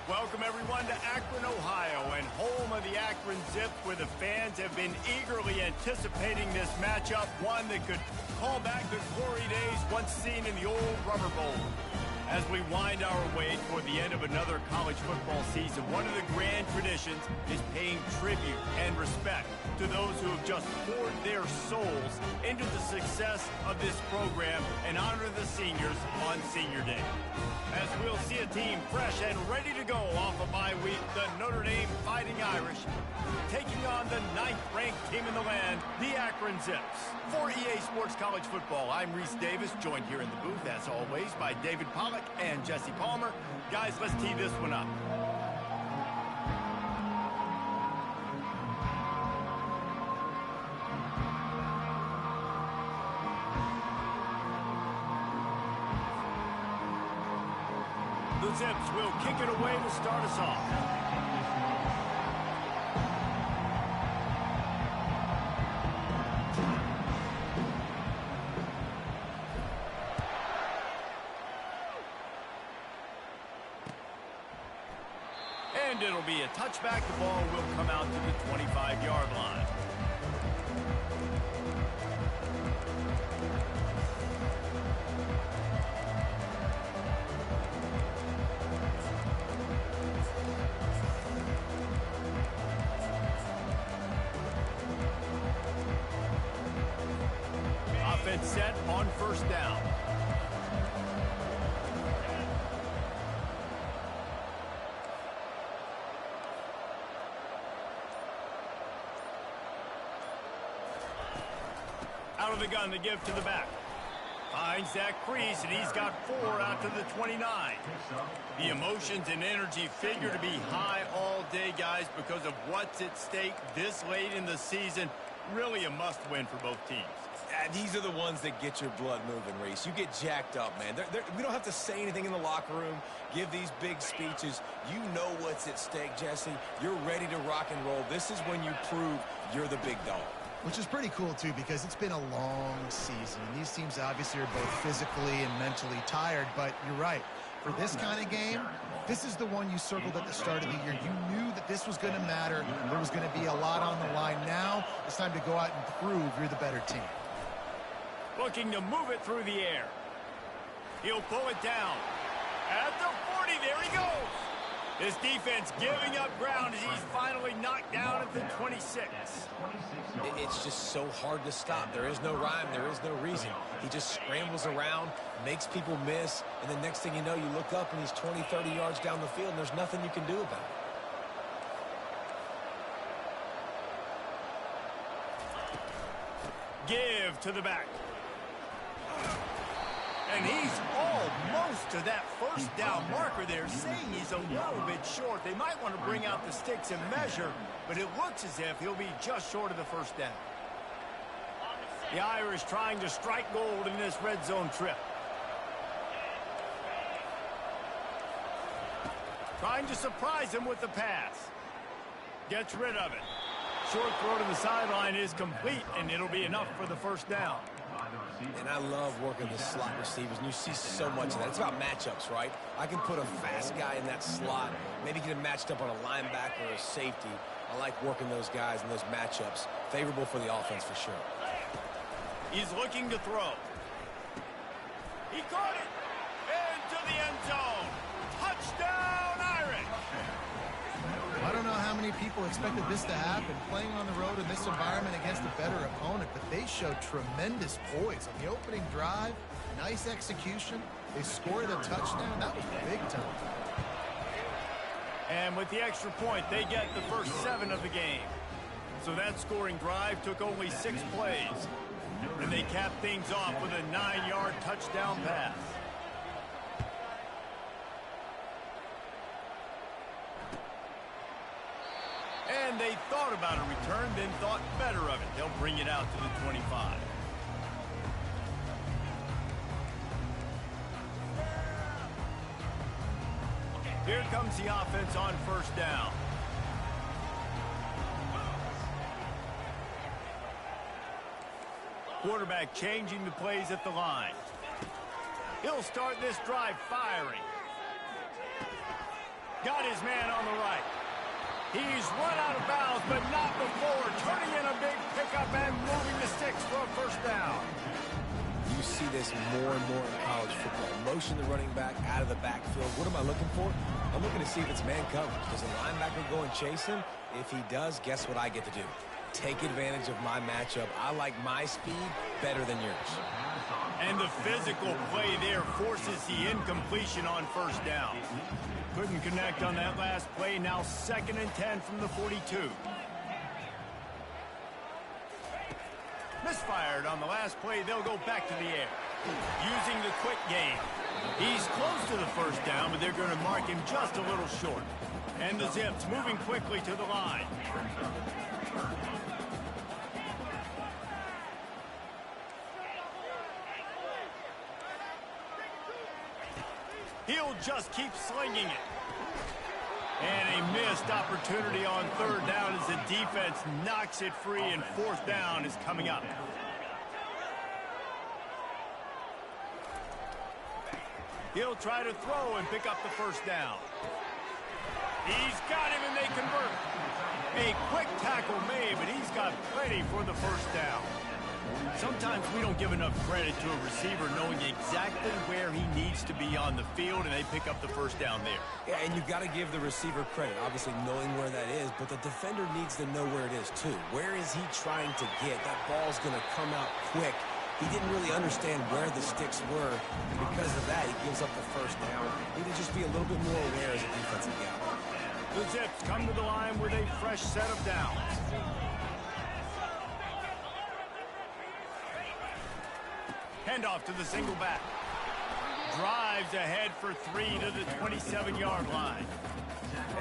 Welcome, everyone, to Akron, Ohio, and home of the Akron Zips, where the fans have been eagerly anticipating this matchup, one that could call back the glory days once seen in the old Rubber Bowl. As we wind our way toward the end of another college football season, one of the grand traditions is paying tribute and respect to those who have just poured their souls into the success of this program and honor the seniors on Senior Day. As we'll see a team fresh and ready to go off a bye week, the Notre Dame Fighting Irish taking on the 9th-ranked team in the land, the Akron Zips. For EA Sports College Football, I'm Reese Davis, joined here in the booth, as always, by David Pollack and Jesse Palmer. Guys, let's tee this one up. The Zips will kick it away to start us off. And it'll be a touchback. The ball will come out to the 25-yard line. Offense set on first down. Out of the gun to give to the back. Finds that crease, and he's got 4 out to the 29. The emotions and energy figure to be high all day, guys, because of what's at stake this late in the season. Really a must-win for both teams. These are the ones that get your blood moving, Reese. You get jacked up, man. We don't have to say anything in the locker room, give these big speeches. You know what's at stake, Jesse. You're ready to rock and roll. This is when you prove you're the big dog. Which is pretty cool, too, because it's been a long season. And these teams obviously are both physically and mentally tired, but you're right. For this kind of game, this is the one you circled at the start of the year. You knew that this was going to matter. There was going to be a lot on the line. Now it's time to go out and prove you're the better team. Looking to move it through the air. He'll pull it down. At the 40, there he goes. This defense giving up ground as he's finally knocked down at the 26. It's just so hard to stop. There is no rhyme. There is no reason. He just scrambles around, makes people miss, and the next thing you know, you look up and he's 20, 30 yards down the field, and there's nothing you can do about it. Give to the back. And he's almost to that first down marker there, saying he's a little bit short. They might want to bring out the sticks and measure, but it looks as if he'll be just short of the first down. The Irish trying to strike gold in this red zone trip. Trying to surprise him with the pass. Gets rid of it. Short throw to the sideline is complete, and it'll be enough for the first down. And I love working the slot receivers, and you see so much of that. It's about matchups, right? I can put a fast guy in that slot, maybe get him matched up on a linebacker or a safety. I like working those guys in those matchups. Favorable for the offense for sure. He's looking to throw. He caught it into the end zone. Touchdown, Irish! I don't know how many people expected this to happen, playing on the road in this environment against a better opponent, but they showed tremendous poise on the opening drive. Nice execution. They scored a touchdown. That was big time. And with the extra point, they get the first 7 of the game. So that scoring drive took only 6 plays. And they capped things off with a 9-yard touchdown pass. And they thought about a return, then thought better of it. They'll bring it out to the 25. Here comes the offense on first down. Quarterback changing the plays at the line. He'll start this drive firing. Got his man on the right. He's run out of bounds, but not before turning in a big pickup and moving the sticks for a first down. You see this more and more in college football. Motion the running back out of the backfield. What am I looking for? I'm looking to see if it's man coverage. Does the linebacker go and chase him? If he does, guess what I get to do? Take advantage of my matchup. I like my speed better than yours. And the physical play there forces the incompletion on first down. Couldn't connect on that last play. Now 2nd and 10 from the 42. Misfired on the last play. They'll go back to the air. Using the quick game. He's close to the first down, but they're going to mark him just a little short. And the Zips moving quickly to the line. He'll just keep slinging it. And a missed opportunity on 3rd down as the defense knocks it free, and 4th down is coming up. He'll try to throw and pick up the first down. He's got him, and they convert. A quick tackle made, but he's got plenty for the first down. Sometimes we don't give enough credit to a receiver knowing exactly where he needs to be on the field, and they pick up the first down there. Yeah, and you've got to give the receiver credit, obviously knowing where that is, but the defender needs to know where it is too. Where is he trying to get? That ball's going to come out quick. He didn't really understand where the sticks were. Because of that, he gives up the first down. Need to just be a little bit more aware as a defensive guy. The Zips come to the line with a fresh set of downs. Handoff to the single back. Drives ahead for 3 to the 27-yard line.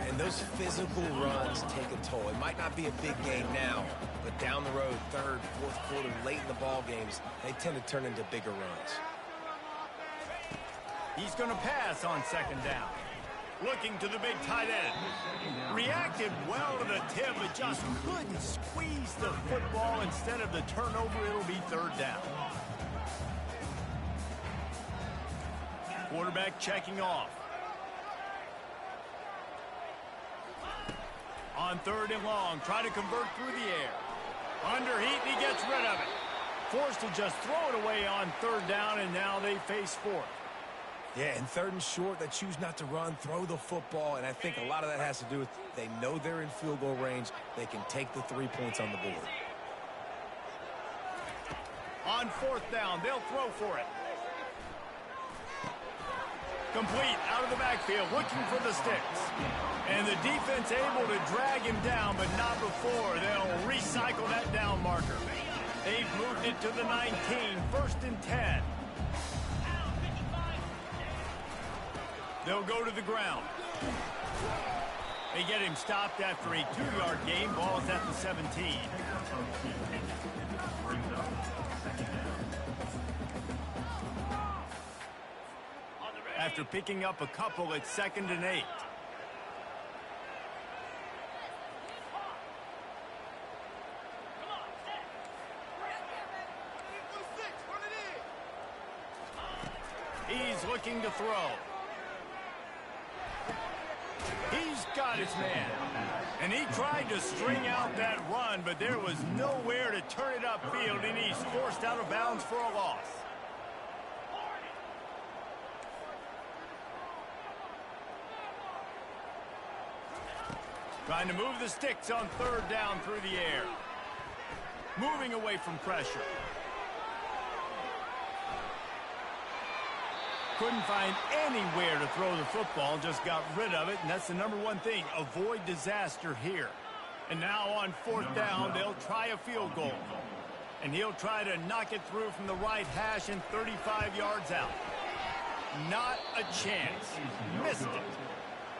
And those physical runs take a toll. It might not be a big game now, but down the road, 3rd, 4th quarter, late in the ball games, they tend to turn into bigger runs. He's going to pass on 2nd down. Looking to the big tight end. Reacted well to the tip, but just couldn't squeeze the football. Instead of the turnover, it'll be 3rd down. Quarterback checking off. On 3rd and long, try to convert through the air. Under heat, and he gets rid of it. Forced to just throw it away on 3rd down, and now they face 4th. Yeah, and 3rd and short, they choose not to run, throw the football, and I think a lot of that has to do with they know they're in field goal range. They can take the 3 points on the board. On 4th down, they'll throw for it. Complete out of the backfield, looking for the sticks. And the defense able to drag him down, but not before. They'll recycle that down marker. They've moved it to the 19, 1st and 10. They'll go to the ground. They get him stopped after a 2-yard gain. Ball's at the 17. After picking up a couple, it's 2nd and 8. He's looking to throw. He's got his man. And he tried to string out that run, but there was nowhere to turn it upfield, and he's forced out of bounds for a loss. Trying to move the sticks on 3rd down through the air. Moving away from pressure. Couldn't find anywhere to throw the football, just got rid of it, and that's the #1 thing. Avoid disaster here. And now on 4th down, they'll try a field goal. And he'll try to knock it through from the right hash and 35 yards out. Not a chance. Missed it.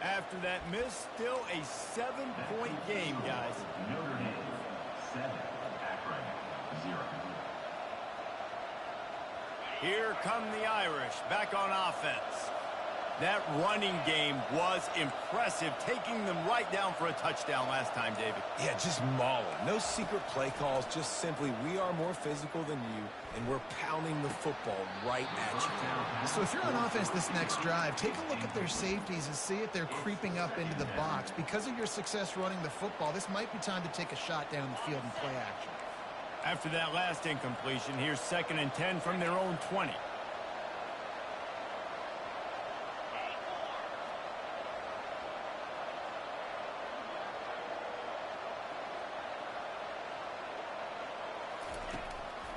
After that miss, still a 7-point game, guys. Notre Dame, 7. Akron, 0. Here come the Irish back on offense. That running game was impressive, taking them right down for a touchdown last time, David. Yeah, just mauling. No secret play calls, just simply we are more physical than you, and we're pounding the football right at you. So if you're on offense this next drive, take a look at their safeties and see if they're creeping up into the box. Because of your success running the football, this might be time to take a shot down the field and play action. After that last incompletion, here's 2nd and 10 from their own 20.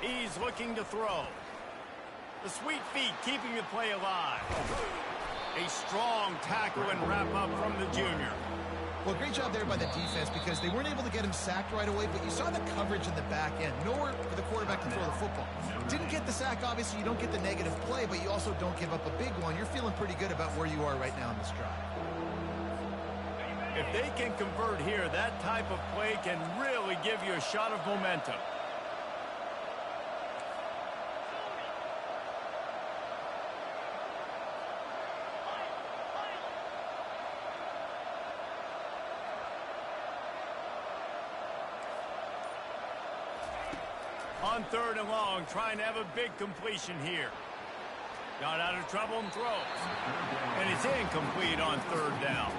He's looking to throw. The sweet feet keeping the play alive. A strong tackle and wrap up from the junior. Well, great job there by the defense because they weren't able to get him sacked right away, but you saw the coverage in the back end. Nowhere for the quarterback to throw the football. Didn't get the sack, obviously. You don't get the negative play, but you also don't give up a big one. You're feeling pretty good about where you are right now in this drive. If they can convert here, that type of play can really give you a shot of momentum. On 3rd and long, trying to have a big completion here. Got out of trouble and throws. And it's incomplete on 3rd down.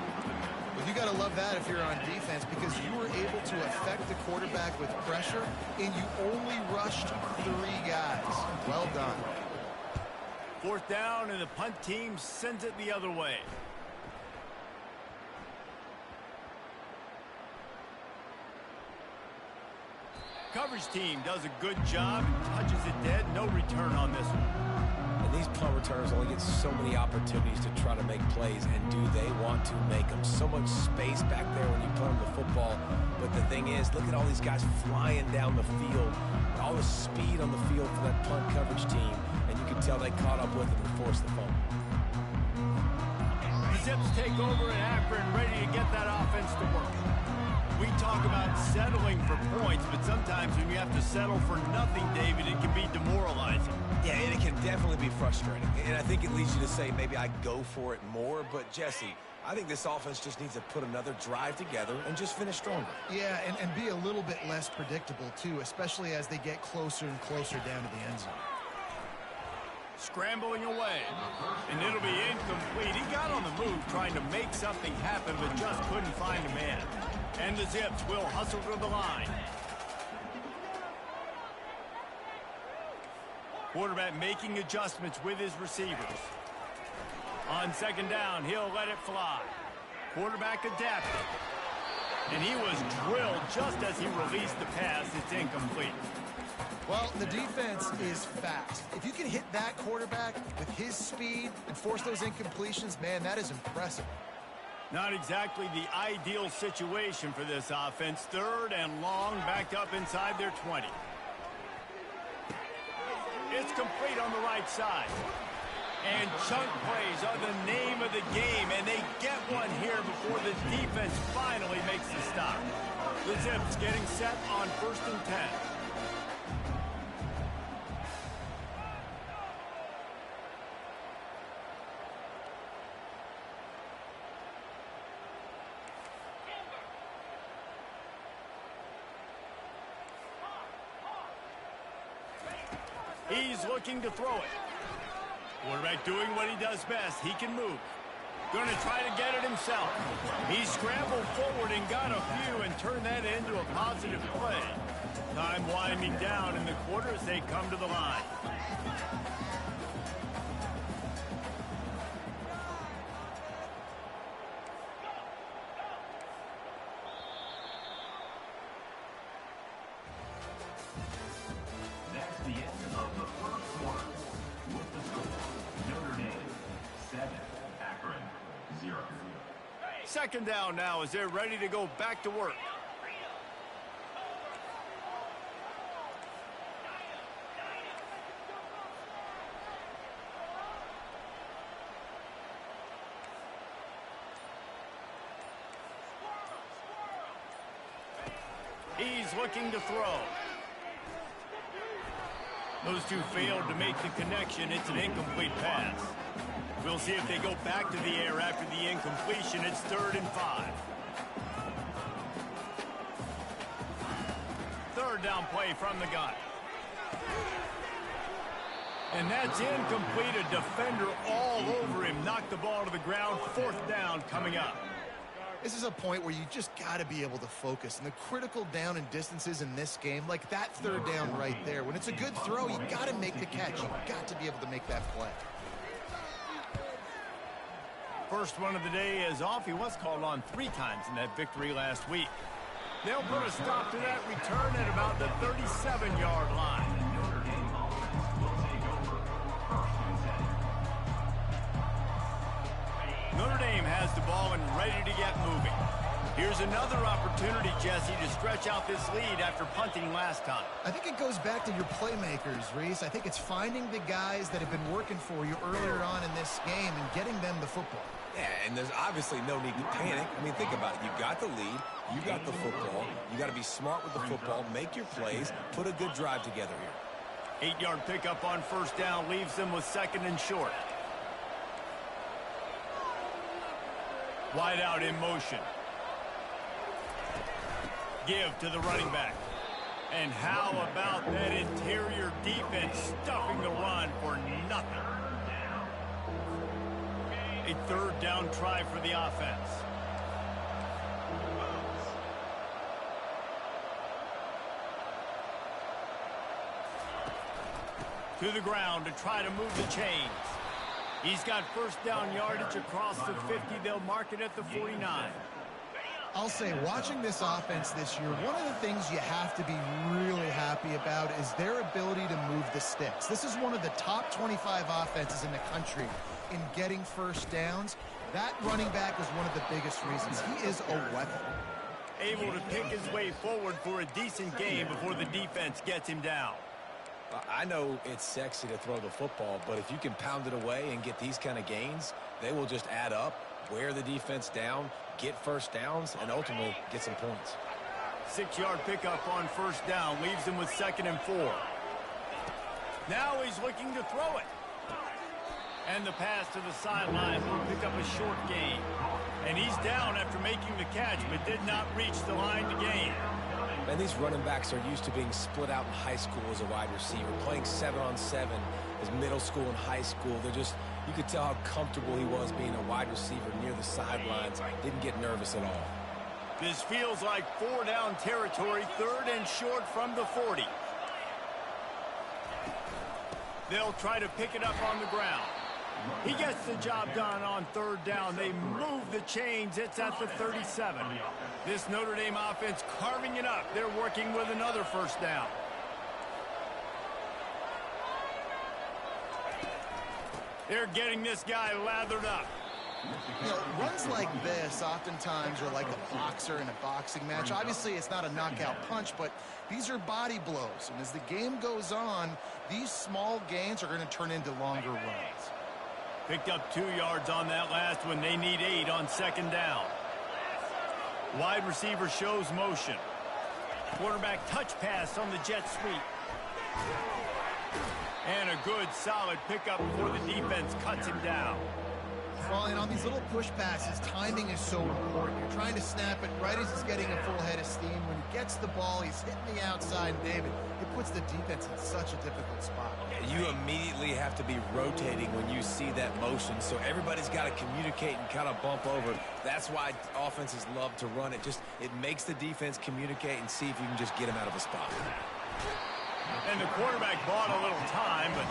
Well, you got to love that if you're on defense because you were able to affect the quarterback with pressure, and you only rushed 3 guys. Well done. 4th down, and the punt team sends it the other way. Coverage team does a good job, touches it dead, no return on this one. And these punt returners only get so many opportunities to try to make plays, and do they want to make them? So much space back there when you punt the football, but the thing is, look at all these guys flying down the field, all the speed on the field for that punt coverage team, and you can tell they caught up with it and forced the fumble. The Zips take over in Akron, ready to get that offense to work. We talk about settling for points, but sometimes when you have to settle for nothing, David, it can be demoralizing. Yeah, and it can definitely be frustrating. And I think it leads you to say maybe I go for it more. But, Jesse, I think this offense just needs to put another drive together and just finish stronger. Yeah, and be a little bit less predictable, too, especially as they get closer and closer down to the end zone. Scrambling away, and it'll be incomplete. He got on the move trying to make something happen, but just couldn't find a man. And the Zips will hustle to the line. Quarterback making adjustments with his receivers. On 2nd down, he'll let it fly. Quarterback adapted. And he was drilled just as he released the pass. It's incomplete. Well, the defense is fast. If you can hit that quarterback with his speed and force those incompletions, man, that is impressive. Not exactly the ideal situation for this offense. 3rd and long, backed up inside their 20. It's complete on the right side. And chunk plays are the name of the game, and they get one here before the defense finally makes the stop. The Zips getting set on 1st and 10. He's looking to throw it. Quarterback doing what he does best. He can move. Going to try to get it himself. He scrambled forward and got a few and turned that into a positive play. Time winding down in the quarter as they come to the line. That's the end of the first quarter. With the score, Notre Dame 7, Akron 0. 2nd down now as they're ready to go back to work. He's looking to throw. Those two failed to make the connection. It's an incomplete pass. We'll see if they go back to the air after the incompletion. It's 3rd and 5. 3rd down play from the gun. And that's incomplete. A defender all over him. Knocked the ball to the ground. 4th down coming up. This is a point where you just got to be able to focus. And the critical down and distances in this game, like that 3rd down right there, when it's a good throw, you got to make the catch. You got to be able to make that play. First one of the day is off. He was called on 3 times in that victory last week. They'll put a stop to that return at about the 37-yard line. Notre Dame has the ball and ready to get moving. Here's another opportunity, Jesse, to stretch out this lead after punting last time. I think it goes back to your playmakers, Reese. I think it's finding the guys that have been working for you earlier on in this game and getting them the football. Yeah, and there's obviously no need to panic. I mean, think about it. You got the lead. You got the football. You got to be smart with the football. Make your plays. Put a good drive together here. 8-yard pickup on 1st down leaves them with 2nd and short. Wide out in motion. Give to the running back. And how about that interior defense stuffing the run for nothing? A 3rd down try for the offense. To the ground to try to move the chains. He's got 1st down yardage across the 50. They'll mark it at the 49. I'll say, watching this offense this year, one of the things you have to be really happy about is their ability to move the sticks. This is one of the top 25 offenses in the country in getting 1st downs. That running back is one of the biggest reasons. He is a weapon. Able to pick his way forward for a decent game before the defense gets him down. I know it's sexy to throw the football, but if you can pound it away and get these kind of gains, they will just add up, wear the defense down, get 1st downs, and ultimately get some points. 6-yard pickup on 1st down leaves him with 2nd and 4. Now he's looking to throw it. And the pass to the sideline will pick up a short gain. And he's down after making the catch, but did not reach the line to gain. And these running backs are used to being split out in high school as a wide receiver, playing 7-on-7 as middle school and high school. They're just, you could tell how comfortable he was being a wide receiver near the sidelines. Didn't get nervous at all. This feels like 4-down territory, 3rd and short from the 40. They'll try to pick it up on the ground. He gets the job done on 3rd down. They move the chains. It's at the 37. This Notre Dame offense carving it up. They're working with another 1st down. They're getting this guy lathered up. You know, runs like this oftentimes are like a boxer in a boxing match. Obviously, it's not a knockout punch, but these are body blows. And as the game goes on, these small gains are going to turn into longer runs. Picked up 2 yards on that last one. They need 8 on 2nd down. Wide receiver shows motion. Quarterback touch pass on the jet sweep. And a good, solid pickup before the defense cuts him down. Well, and on these little push passes, timing is so important. You're trying to snap it right as he's getting a full head of steam. When he gets the ball, he's hitting the outside, David. It puts the defense in such a difficult spot. You immediately have to be rotating when you see that motion, so everybody's got to communicate and kind of bump over. That's why offenses love to run it. It makes the defense communicate and see if you can just get him out of a spot. And the quarterback bought a little time, but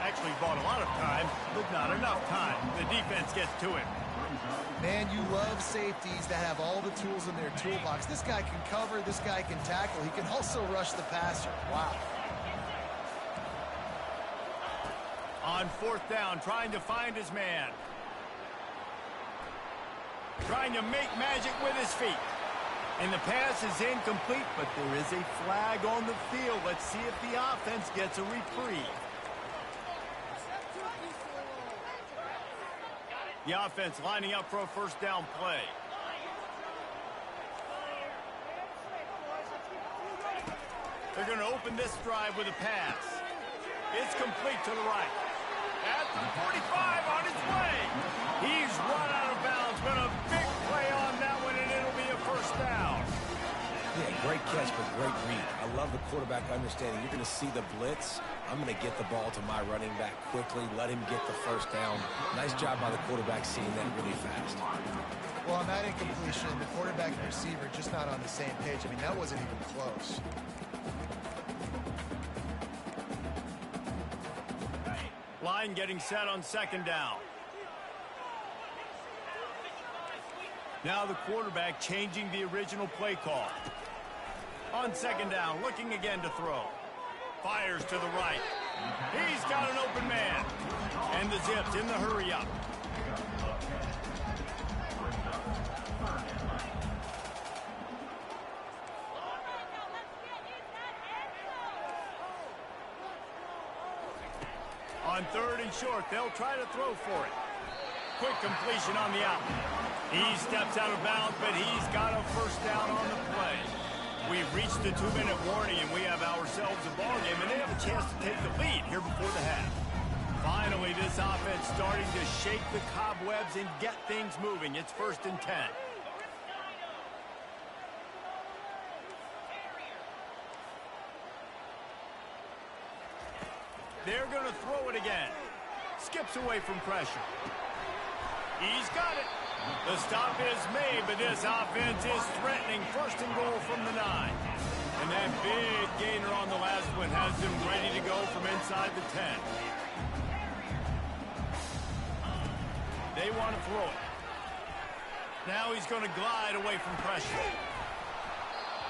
actually bought a lot of time, but not enough time. The defense gets to him. Man, you love safeties that have all the tools in their toolbox. This guy can cover, this guy can tackle. He can also rush the passer. Wow. On 4th down, trying to find his man. Trying to make magic with his feet. And the pass is incomplete, but there is a flag on the field. Let's see if the offense gets a reprieve. The offense lining up for a 1st down play. They're going to open this drive with a pass. It's complete to the right. At the 45 on his way. He's run out of bounds, but a big play on that one, and it'll be a first down. Yeah, great catch, but great read. I love the quarterback understanding. You're going to see the blitz. I'm going to get the ball to my running back quickly, let him get the first down. Nice job by the quarterback seeing that really fast. Well, on that incompletion, the quarterback and receiver just not on the same page. I mean, that wasn't even close. Line getting set on second down. Now the quarterback changing the original play call. On second down, looking again to throw. Fires to the right. He's got an open man. And the Zips in the hurry up. On third and short, they'll try to throw for it. Quick completion on the out. He steps out of bounds, but he's got a first down on the play. We've reached the 2-minute warning, and we have ourselves a ball game, and they have a chance to take the lead here before the half. Finally, this offense starting to shake the cobwebs and get things moving. It's 1st and 10. They're going to throw it again. Skips away from pressure. He's got it. The stop is made, but this offense is threatening. 1st and goal from the 9. And that big gainer on the last one has them ready to go from inside the 10. They want to throw it. Now he's going to glide away from pressure.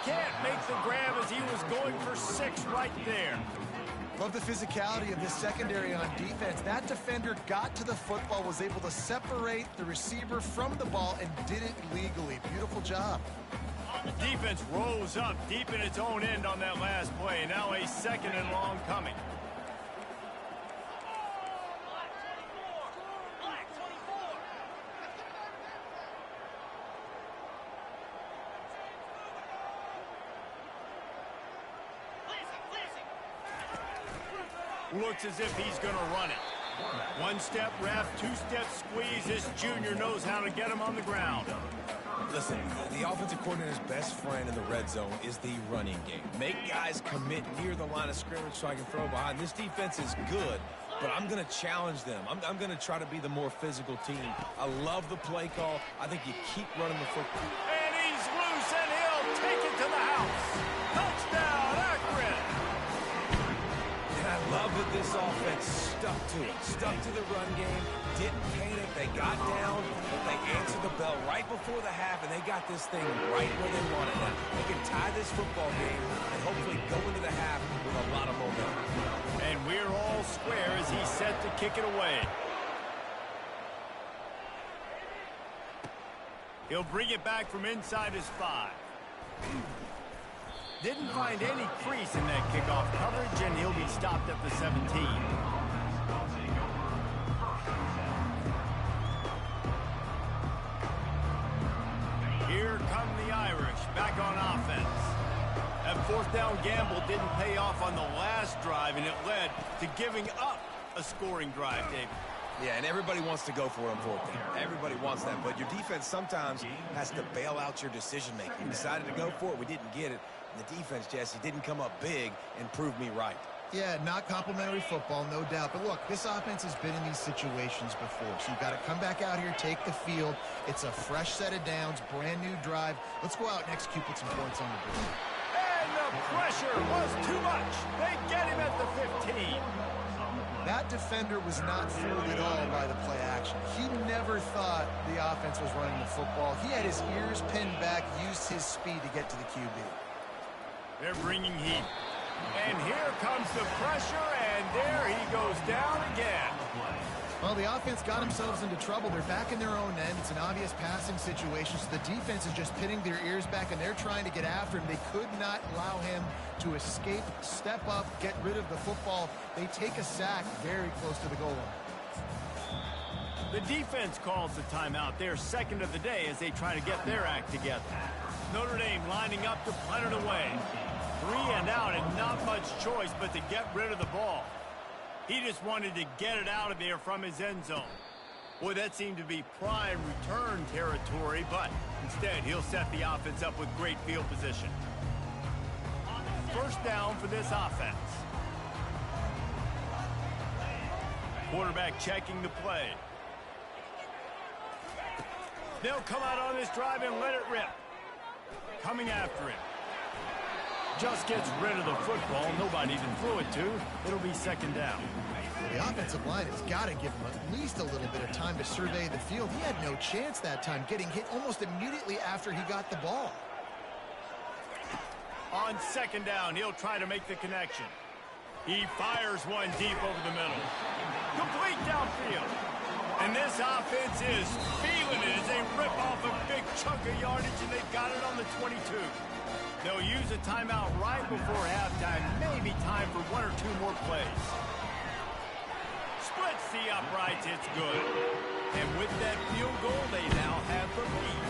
Can't make the grab as he was going for 6 right there. Love the physicality of this secondary on defense. That defender got to the football, was able to separate the receiver from the ball, and did it legally. Beautiful job. Defense rose up deep in its own end on that last play. Now a 2nd and long coming. Looks as if he's going to run it. 1-step wrap, 2-step squeeze. This junior knows how to get him on the ground. Listen, the offensive coordinator's best friend in the red zone is the running game. Make guys commit near the line of scrimmage so I can throw behind. This defense is good, but I'm going to challenge them. I'm going to try to be the more physical team. I love the play call. I think you keep running the football. And he's loose, and he'll take it to the house. Touchdown, Akron! I love that this offense stuck to it, stuck to the run game, didn't panic, they got down, but they answered the bell right before the half, and they got this thing right where they want it. Now, they can tie this football game and hopefully go into the half with a lot of momentum. And we're all square as he's set to kick it away. He'll bring it back from inside his 5. Didn't find any crease in that kickoff coverage, and he'll be stopped at the 17. Here come the Irish, back on offense. That 4th down gamble didn't pay off on the last drive, and it led to giving up a scoring drive, David. Yeah, and everybody wants to go for it on 4th down. Everybody wants that, but your defense sometimes has to bail out your decision-making. We decided to go for it. We didn't get it. The defense, Jesse, didn't come up big and prove me right. Yeah, not complimentary football, no doubt. But look, this offense has been in these situations before. So you've got to come back out here, take the field. It's a fresh set of downs, brand new drive. Let's go out and execute, put some points on the board. And the pressure was too much. They get him at the 15. That defender was not fooled at all by the play action. He never thought the offense was running the football. He had his ears pinned back, used his speed to get to the QB. They're bringing heat. And here comes the pressure, and there he goes down again. Well, the offense got themselves into trouble. They're back in their own end. It's an obvious passing situation, so the defense is just pinning their ears back, and they're trying to get after him. They could not allow him to escape, step up, get rid of the football. They take a sack very close to the goal line. The defense calls the timeout. They're 2nd of the day as they try to get their act together. Notre Dame lining up to punt it away. 3 and out, and not much choice but to get rid of the ball. He just wanted to get it out of there from his end zone. Boy, that seemed to be prime return territory, but instead he'll set the offense up with great field position. First down for this offense. Quarterback checking the play. They'll come out on this drive and let it rip. Coming after him. Just gets rid of the football. Nobody to throw it to. It'll be second down. The offensive line has got to give him at least a little bit of time to survey the field. He had no chance that time, getting hit almost immediately after he got the ball. On second down, he'll try to make the connection. He fires one deep over the middle. Complete downfield. And this offense is feeling it as they rip off a big chunk of yardage, and they've got it on the 22. They'll use a timeout right before halftime. Maybe time for one or two more plays. Splits the uprights. It's good. And with that field goal, they now have the lead.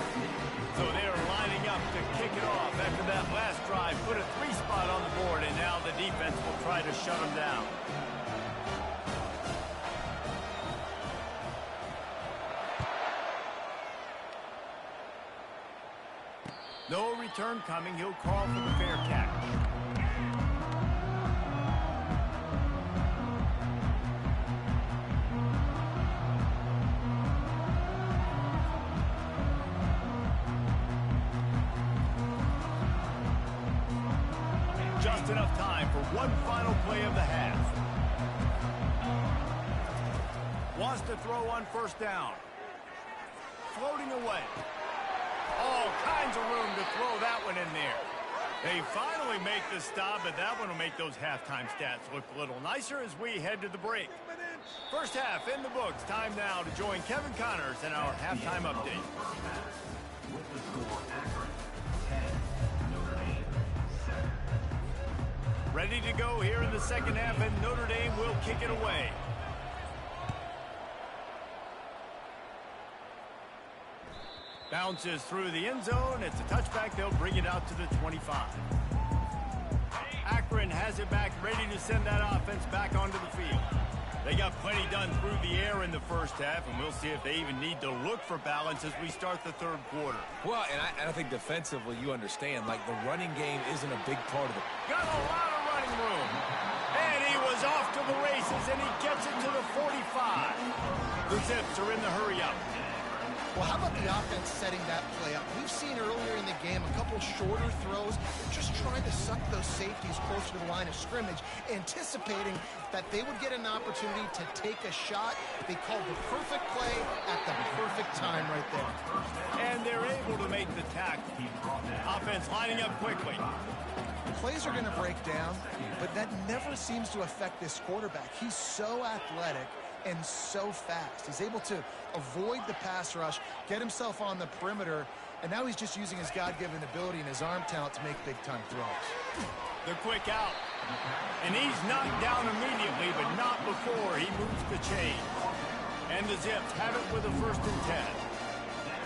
So they're lining up to kick it off after that last drive. Put a 3-spot on the board, and now the defense will try to shut them down. No return coming. He'll call for the fair catch. Just enough time for one final play of the half. Wants to throw on first down. Floating away. All kinds of room to throw that one in there. They finally make the stop, but that one will make those halftime stats look a little nicer as we head to the break. First half in the books. Time now to join Kevin Connors in our halftime update. With the score, Akron 10, Notre Dame 7. Ready to go here in the second half, and Notre Dame will kick it away. Bounces through the end zone. It's a touchback. They'll bring it out to the 25. Akron has it back, ready to send that offense back onto the field. They got plenty done through the air in the first half, and we'll see if they even need to look for balance as we start the third quarter. Well, and I think defensively, you understand, like the running game isn't a big part of it. Got a lot of running room. And he was off to the races, and he gets it to the 45. The Zips are in the hurry-up. Well, how about the offense setting that play up? We've seen earlier in the game a couple shorter throws, just trying to suck those safeties closer to the line of scrimmage, anticipating that they would get an opportunity to take a shot. They called the perfect play at the perfect time right there. And they're able to make the tackle. Offense lining up quickly. Plays are going to break down, but that never seems to affect this quarterback. He's so athletic and so fast. He's able to avoid the pass rush, get himself on the perimeter, and now he's just using his God-given ability and his arm talent to make big-time throws. The quick out. And he's knocked down immediately, but not before he moves the chain. And the Zips have it with a 1st and 10.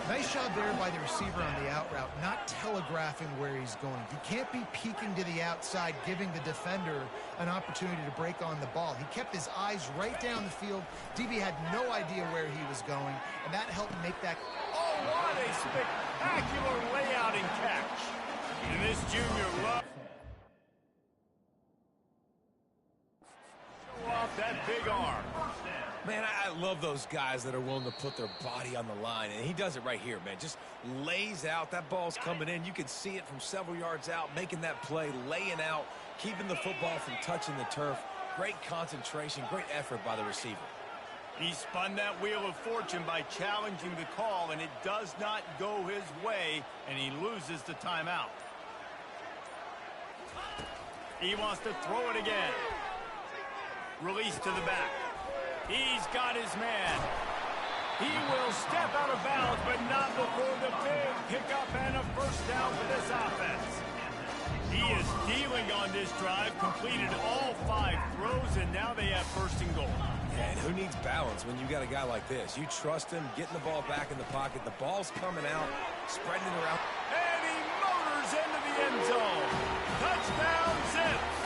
Nice job there by the receiver on the out route, not telegraphing where he's going. He can't be peeking to the outside, giving the defender an opportunity to break on the ball. He kept his eyes right down the field. DB had no idea where he was going, and that helped make that. Oh, what a spectacular layout and catch. And this junior loves show off that big arm. Man, I love those guys that are willing to put their body on the line, and he does it right here, man. Just lays out. That ball's coming in. You can see it from several yards out, making that play, laying out, keeping the football from touching the turf. Great concentration, great effort by the receiver. He spun that wheel of fortune by challenging the call, and it does not go his way, and he loses the timeout. He wants to throw it again. Release to the back. He's got his man. He will step out of bounds, but not before the big pickup and a first down for this offense. He is dealing on this drive, completed all 5 throws, and now they have 1st and goal. And who needs balance when you got a guy like this? You trust him, getting the ball back in the pocket. The ball's coming out, spreading it around. And he motors into the end zone. Touchdown, Zips.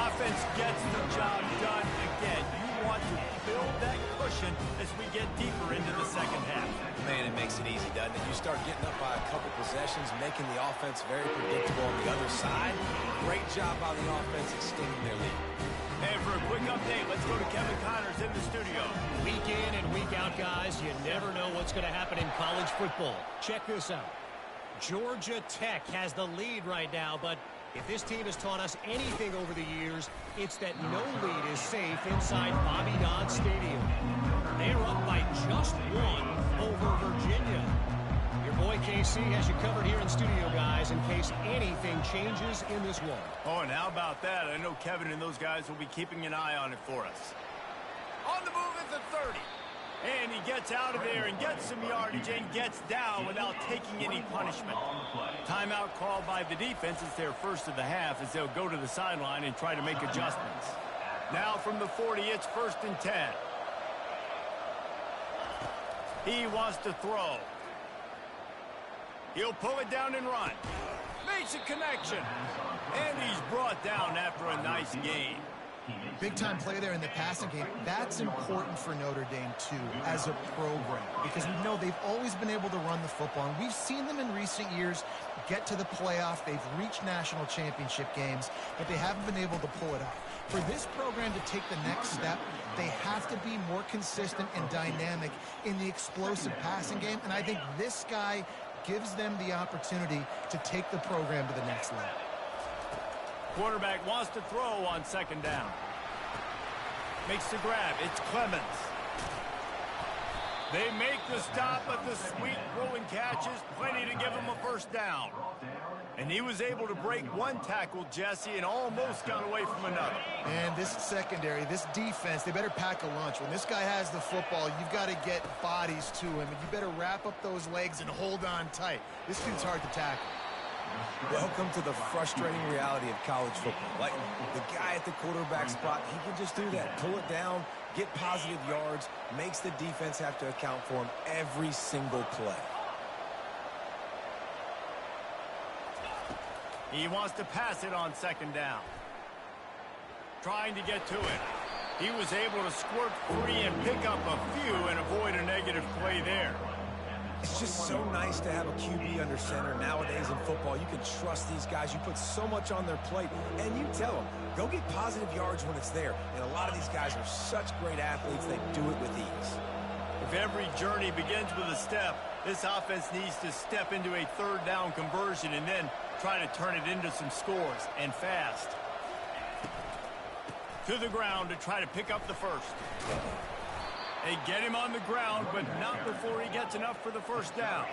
offense gets the job done again. You want to build that cushion as we get deeper into the second half. Man, it makes it easy, doesn't it? You start getting up by a couple possessions, making the offense very predictable on the other side. Great job by the offense extending their lead. And for a quick update, let's go to Kevin Connors in the studio. Week in and week out, guys, you never know what's going to happen in college football. Check this out. Georgia Tech has the lead right now, but if this team has taught us anything over the years, it's that no lead is safe inside Bobby Dodd Stadium. They're up by just one over Virginia. Your boy KC has you covered here in studio, guys, in case anything changes in this one. Oh, and how about that? I know Kevin and those guys will be keeping an eye on it for us. On the move at the 30. And he gets out of there and gets some yardage and gets down without taking any punishment. Timeout called by the defense. It's their first of the half as they'll go to the sideline and try to make adjustments. Now from the 40, it's 1st and 10. He wants to throw. He'll pull it down and run. Makes a connection. And he's brought down after a nice gain. Big-time play there in the passing game. That's important for Notre Dame, too, as a program, because we know they've always been able to run the football, and we've seen them in recent years get to the playoff. They've reached national championship games, but they haven't been able to pull it off. For this program to take the next step, they have to be more consistent and dynamic in the explosive passing game, and I think this guy gives them the opportunity to take the program to the next level. Quarterback wants to throw on 2nd down. Makes the grab. It's Clemens. They make the stop, but the sweet throw and catch is plenty to give him a 1st down. And he was able to break one tackle, Jesse, and almost got away from another. And this secondary, this defense, they better pack a lunch. When this guy has the football, you've got to get bodies to him, and you better wrap up those legs and hold on tight. This dude's hard to tackle. Welcome to the frustrating reality of college football. Like, the guy at the quarterback spot, he can just do that. Pull it down, get positive yards, makes the defense have to account for him every single play. He wants to pass it on 2nd down. Trying to get to it. He was able to squirt free and pick up a few and avoid a negative play there. It's just so nice to have a QB under center. Nowadays in football, you can trust these guys. You put so much on their plate, and you tell them, go get positive yards when it's there. And a lot of these guys are such great athletes, they do it with ease. If every journey begins with a step, this offense needs to step into a 3rd down conversion and then try to turn it into some scores, and fast. To the ground to try to pick up the 1st. They get him on the ground, but not before he gets enough for the 1st down.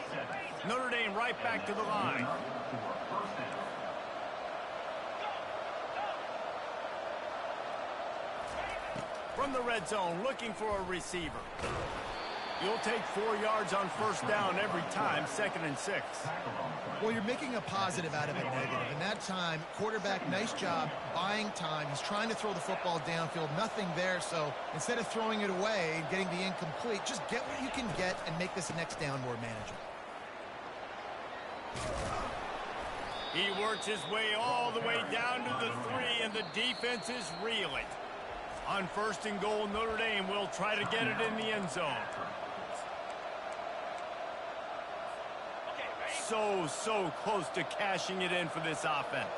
Notre Dame right back to the line. From the red zone, looking for a receiver. You'll take 4 yards on 1st down every time, 2nd and 6. Well, you're making a positive out of a negative. And that time, quarterback, nice job buying time. He's trying to throw the football downfield. Nothing there. So instead of throwing it away and getting the incomplete, just get what you can get and make this next down more manageable. He works his way all the way down to the 3, and the defense is reeling. On 1st and goal, Notre Dame will try to get it in the end zone. So close to cashing it in for this offense.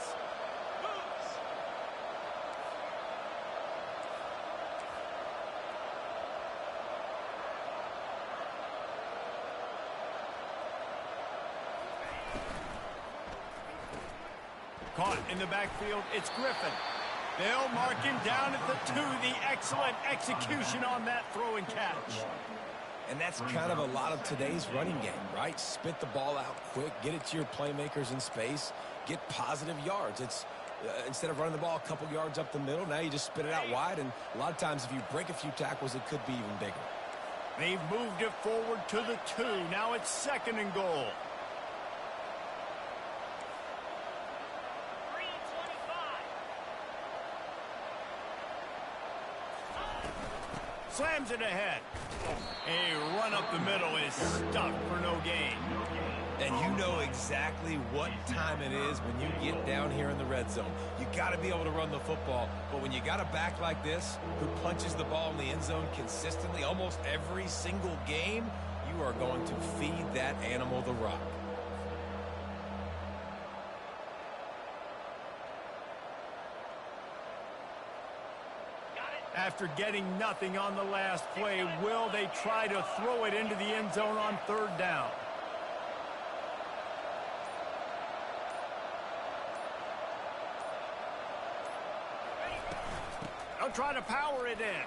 Caught in the backfield, it's Griffin. They'll mark him down at the 2. The excellent execution on that throw and catch. And that's kind of a lot of today's running game, right? Spit the ball out quick, get it to your playmakers in space, get positive yards. It's instead of running the ball a couple yards up the middle, now you just spit it out wide, and a lot of times if you break a few tackles, it could be even bigger. They've moved it forward to the 2. Now it's 2nd and goal. Slams it ahead. A run up the middle is stuffed for no gain. And you know exactly what time it is when you get down here in the red zone. You got to be able to run the football. But when you got a back like this who punches the ball in the end zone consistently almost every single game, you are going to feed that animal the rock. After getting nothing on the last play, will they try to throw it into the end zone on third down? They'll try to power it in.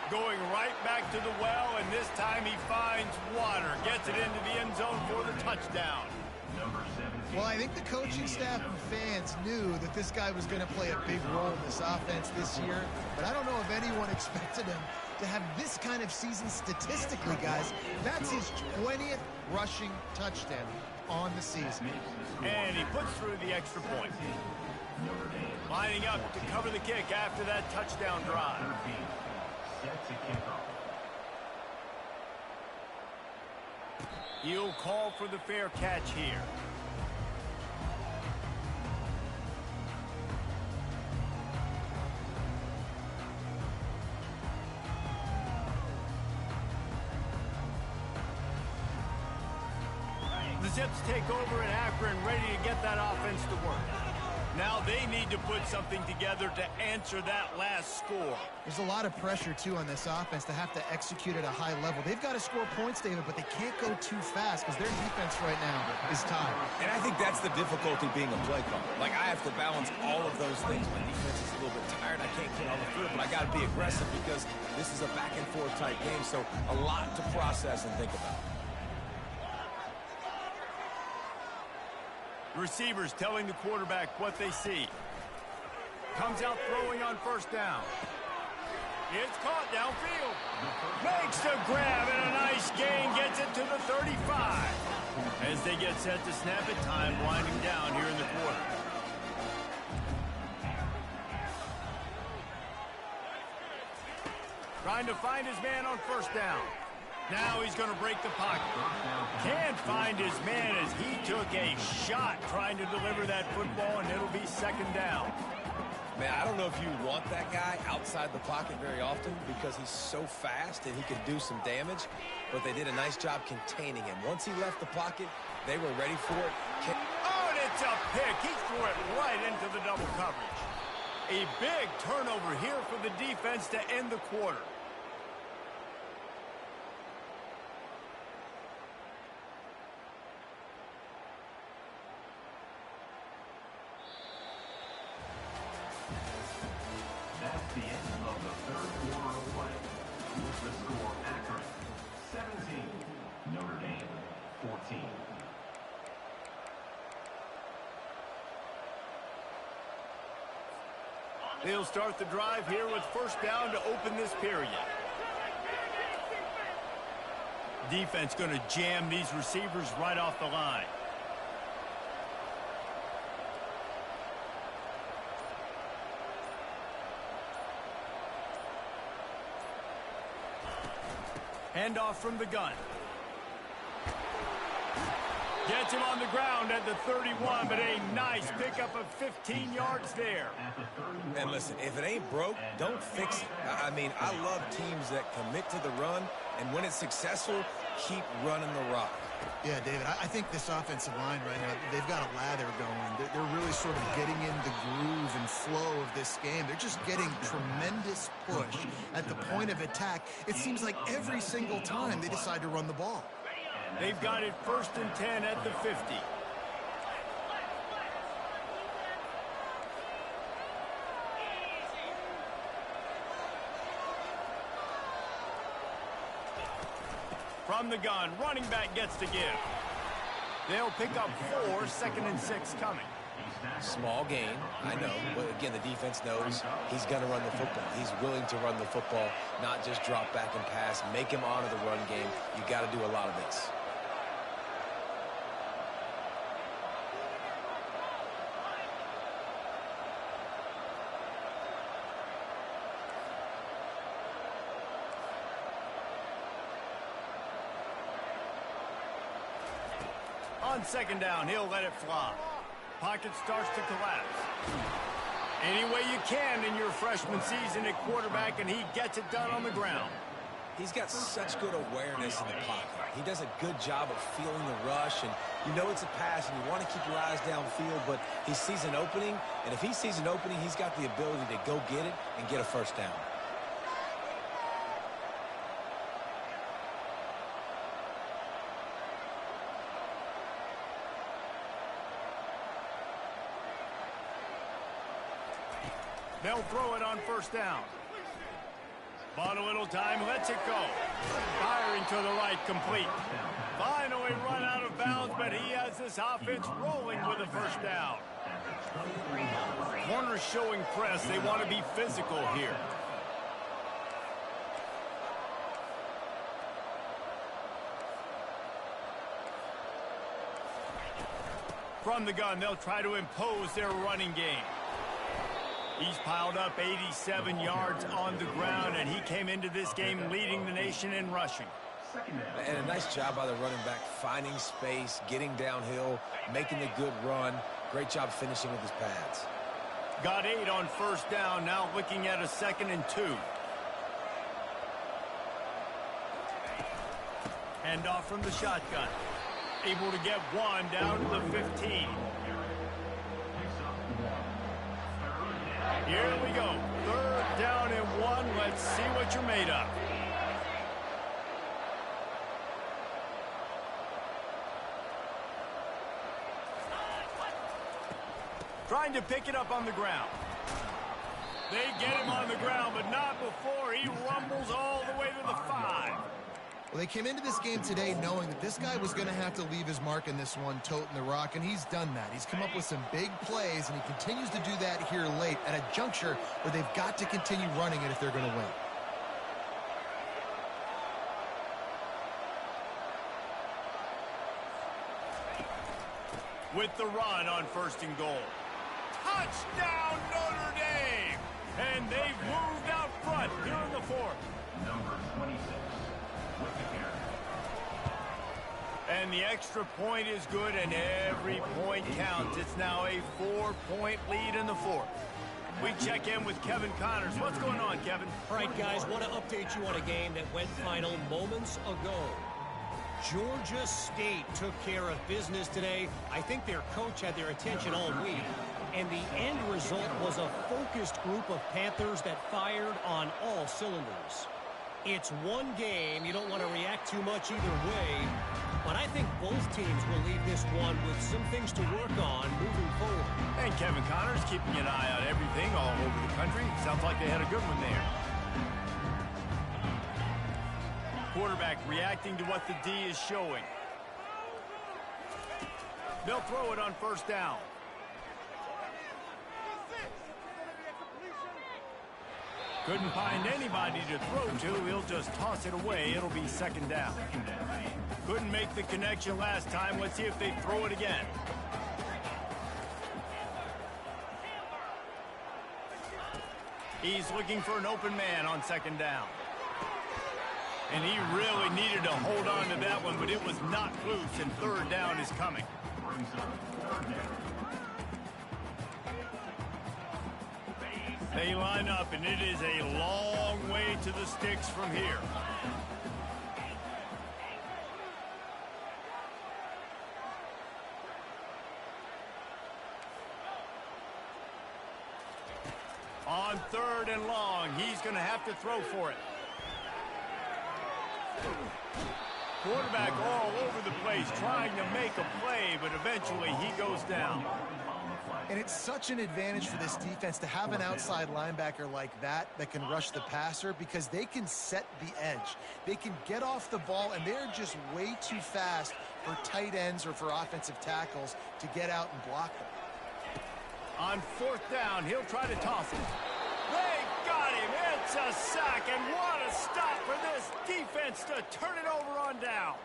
Going right back to the well, and this time he finds water. Gets it into the end zone for the touchdown. Well, I think the coaching staff and fans knew that this guy was going to play a big role in this offense this year, but I don't know if anyone expected him to have this kind of season statistically, guys. That's his 20th rushing touchdown on the season. And he puts through the extra point. Lining up to cover the kick after that touchdown drive. He'll call for the fair catch here. The Zips take over in Akron, ready to get that offense to work. Now they need to put something together to answer that last score. There's a lot of pressure, too, on this offense to have to execute at a high level. They've got to score points, David, but they can't go too fast because their defense right now is tired. And I think that's the difficulty being a play caller. Like, I have to balance all of those things. My defense is a little bit tired. I can't get on the field, but I got to be aggressive because this is a back-and-forth type game, so a lot to process and think about. Receivers telling the quarterback what they see. Comes out throwing on first down. It's caught downfield. Makes the grab and a nice gain. Gets it to the 35. As they get set to snap it, time winding down here in the quarter. Trying to find his man on first down. Now he's going to break the pocket. Can't find his man as he took a shot trying to deliver that football, and it'll be second down. Man, I don't know if you want that guy outside the pocket very often because he's so fast and he can do some damage, but they did a nice job containing him. Once he left the pocket, they were ready for it. Oh, and it's a pick. He threw it right into the double coverage. A big turnover here for the defense to end the quarter. That's the end of the third quarter of play. With the score, Akron 17, Notre Dame 14. They'll start the drive here with first down to open this period. Defense going to jam these receivers right off the line. Handoff from the gun. Gets him on the ground at the 31, but a nice pickup of 15 yards there. And listen, if it ain't broke, don't fix it. I mean, I love teams that commit to the run, and when it's successful, keep running the rock. Yeah, David, I think this offensive line right now, they've got a lather going. They're really sort of getting in the groove and flow of this game. They're just getting tremendous push at the point of attack. It seems like every single time they decide to run the ball. They've got it 1st and 10 at the 50. From the gun, running back gets to give. They'll pick up 4, 2nd and 6 coming. Small gain, I know, but again, the defense knows he's going to run the football. He's willing to run the football, not just drop back and pass, make him honor the run game. You got to do a lot of this. On second down, he'll let it fly. Pocket starts to collapse. Any way you can in your freshman season at quarterback, and he gets it done on the ground. He's got such good awareness in the pocket. He does a good job of feeling the rush, and you know it's a pass, and you want to keep your eyes downfield, but he sees an opening, and if he sees an opening, he's got the ability to go get it and get a first down. They'll throw it on first down. Bought a little time, lets it go. Firing to the right, complete. Finally run out of bounds, but he has this offense rolling with a first down. Corners showing press. They want to be physical here. From the gun, they'll try to impose their running game. He's piled up 87 yards on the ground, and he came into this game leading the nation in rushing. And a nice job by the running back, finding space, getting downhill, making a good run. Great job finishing with his pads. Got 8 on first down, now looking at a 2nd and 2. Hand off from the shotgun. Able to get 1 down to the 15. Here we go. 3rd down and 1. Let's see what you're made of. Trying to pick it up on the ground. They get him on the ground, but not before he rumbles all the way to the 5. Well, they came into this game today knowing that this guy was going to have to leave his mark in this one, toting the rock, and he's done that. He's come up with some big plays, and he continues to do that here late at a juncture where they've got to continue running it if they're going to win. With the run on 1st and goal. Touchdown, Notre Dame! And they've moved out front here in the 4th. Number 26. With the carry. And the extra point is good, and every point counts. It's now a 4-point lead in the 4th. We check in with Kevin Connors. What's going on, Kevin? All right, guys, want to update you on a game that went final moments ago. Georgia State took care of business today. I think their coach had their attention all week. And the end result was a focused group of Panthers that fired on all cylinders. It's one game. You don't want to react too much either way. But I think both teams will leave this one with some things to work on moving forward. And Kevin Connors keeping an eye on everything all over the country. Sounds like they had a good one there. Quarterback reacting to what the D is showing. They'll throw it on 1st down. Couldn't find anybody to throw to. He'll just toss it away. It'll be 2nd down. Couldn't make the connection last time. Let's see if they throw it again. He's looking for an open man on 2nd down. And he really needed to hold on to that one, but it was not loose, and 3rd down is coming. They line up, and it is a long way to the sticks from here. On 3rd and long, he's going to have to throw for it. Quarterback all over the place trying to make a play, but eventually he goes down. And it's such an advantage for this defense to have an outside linebacker like that can rush the passer, because they can set the edge. They can get off the ball, and they're just way too fast for tight ends or for offensive tackles to get out and block them. On 4th down, he'll try to toss it. They got him. It's a sack, and what a stop for this defense to turn it over on downs.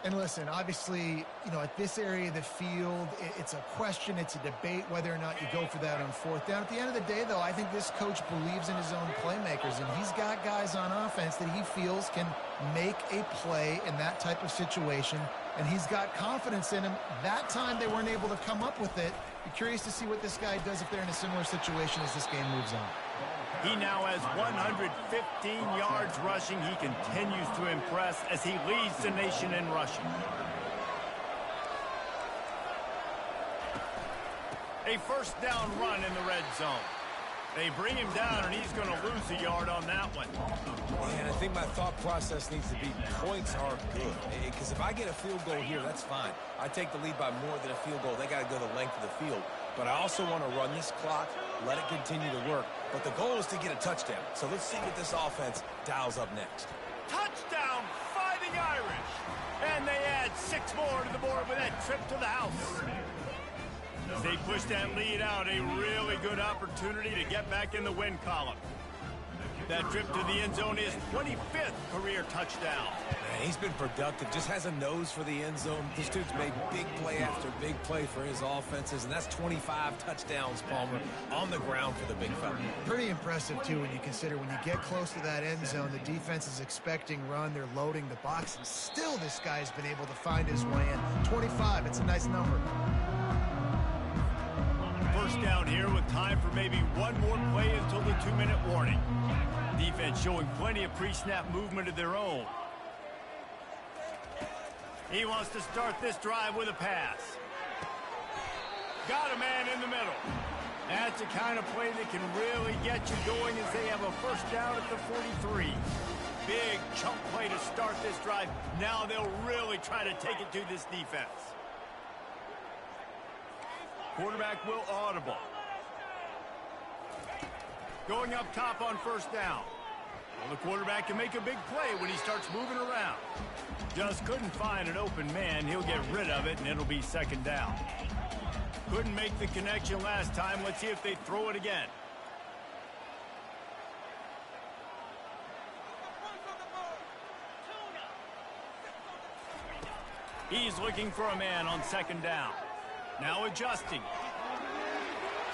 And listen, obviously, at this area of the field, it's a question, it's a debate whether or not you go for that on 4th down. At the end of the day, though, I think this coach believes in his own playmakers, and he's got guys on offense that he feels can make a play in that type of situation, and he's got confidence in him. That time they weren't able to come up with it. Be curious to see what this guy does if they're in a similar situation as this game moves on. He now has 115 yards rushing. He continues to impress as he leads the nation in rushing. A first down run in the red zone. They bring him down, and he's going to lose a yard on that one. And I think my thought process needs to be points are good. Because if I get a field goal here, that's fine. I take the lead by more than a field goal. They got to go the length of the field. But I also want to run this clock, let it continue to work. But the goal is to get a touchdown. So let's see what this offense dials up next. Touchdown, Fighting Irish. And they add 6 more to the board with that trip to the house. As they push that lead out, a really good opportunity to get back in the win column. That trip to the end zone is 25th career touchdown. Man, he's been productive, just has a nose for the end zone. This dude's made big play after big play for his offenses, and that's 25 touchdowns, Palmer, on the ground for the big fella. Pretty impressive, too, when you consider when you get close to that end zone, the defense is expecting run, they're loading the box, and still this guy's been able to find his way in. 25, it's a nice number. First down here with time for maybe one more play until the 2-minute warning. Defense showing plenty of pre-snap movement of their own. He wants to start this drive with a pass. Got a man in the middle. That's the kind of play that can really get you going as they have a first down at the 43. Big chunk play to start this drive. Now they'll really try to take it to this defense. Quarterback will audible. Going up top on first down. Well, the quarterback can make a big play when he starts moving around. Just couldn't find an open man. He'll get rid of it, and it'll be second down. Couldn't make the connection last time. Let's see if they throw it again. He's looking for a man on second down. Now adjusting.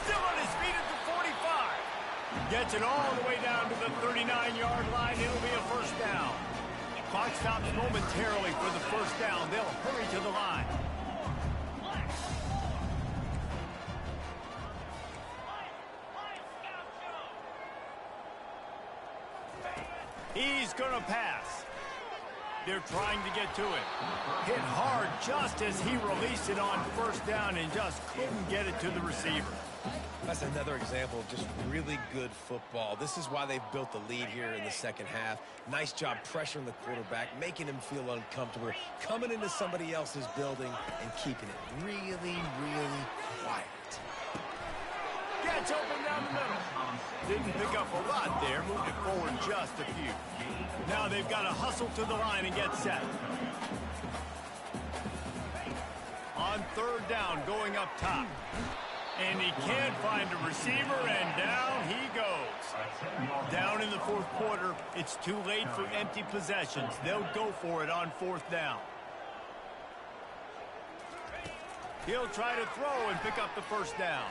Still on his feet at the 45. Gets it all the way down to the 39-yard line. It'll be a first down. Clock stops momentarily for the first down. They'll hurry to the line. He's going to pass. They're trying to get to it. Hit hard just as he released it on first down and just couldn't get it to the receiver. That's another example of just really good football. This is why they've built the lead here in the second half. Nice job pressuring the quarterback, making him feel uncomfortable, coming into somebody else's building and keeping it really, really quiet. Gets open down the middle. Didn't pick up a lot there. Moved it forward just a few. Now they've got to hustle to the line and get set. On third down, going up top. And he can't find a receiver, and down he goes. Down in the fourth quarter, it's too late for empty possessions. They'll go for it on fourth down. He'll try to throw and pick up the first down.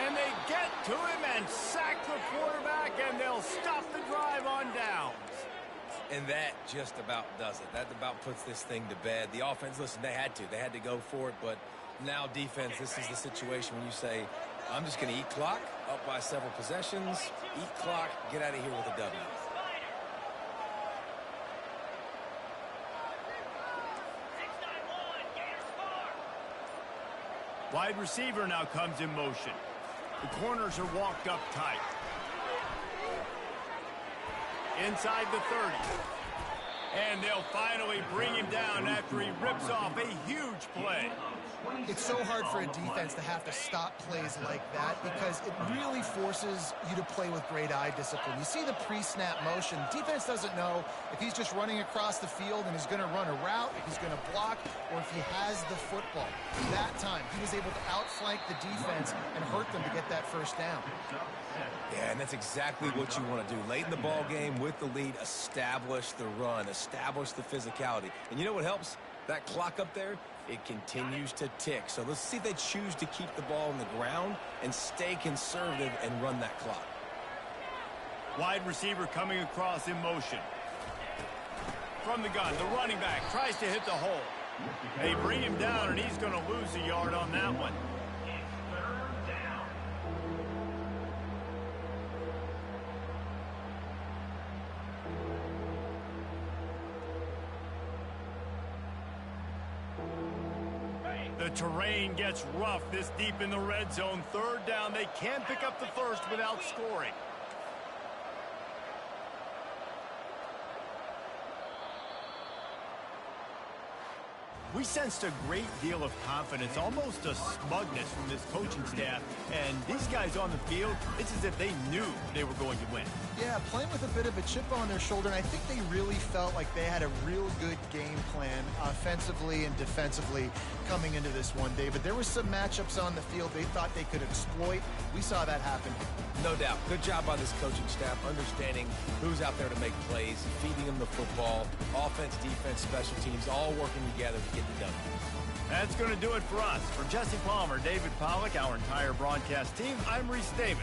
And they get to him and sack the quarterback, and they'll stop the drive on downs. And that just about does it. That about puts this thing to bed. The offense, listen, they had to go for it, but now defense, this is the situation when you say, I'm just going to eat clock, up by several possessions, eat clock, get out of here with a W. Wide receiver now comes in motion. The corners are walked up tight. Inside the 30. And they'll finally bring him down after he rips off a huge play. It's so hard for a defense to have to stop plays like that because it really forces you to play with great eye discipline. You see the pre-snap motion. Defense doesn't know if he's just running across the field and he's going to run a route, if he's going to block, or if he has the football. That time, he was able to outflank the defense and hurt them to get that first down. Yeah, and that's exactly what you want to do. Late in the ball game with the lead, establish the run, establish the physicality. And you know what helps? That clock up there, it continues to tick. So let's see if they choose to keep the ball on the ground and stay conservative and run that clock. Wide receiver coming across in motion. from the gun. The running back tries to hit the hole. They bring him down, and he's going to lose a yard on that one. The terrain gets rough this deep in the red zone. Third down. They can't pick up the first without scoring. We sensed a great deal of confidence, almost a smugness from this coaching staff. And these guys on the field, it's as if they knew they were going to win. Yeah, playing with a bit of a chip on their shoulder, and I think they really felt like they had a real good game plan offensively and defensively coming into this one, David. There were some matchups on the field they thought they could exploit. We saw that happen. No doubt. Good job by this coaching staff, understanding who's out there to make plays, feeding them the football, offense, defense, special teams, all working together to get the done. That's going to do it for us. For Jesse Palmer, David Pollack, our entire broadcast team, I'm Reese Davis.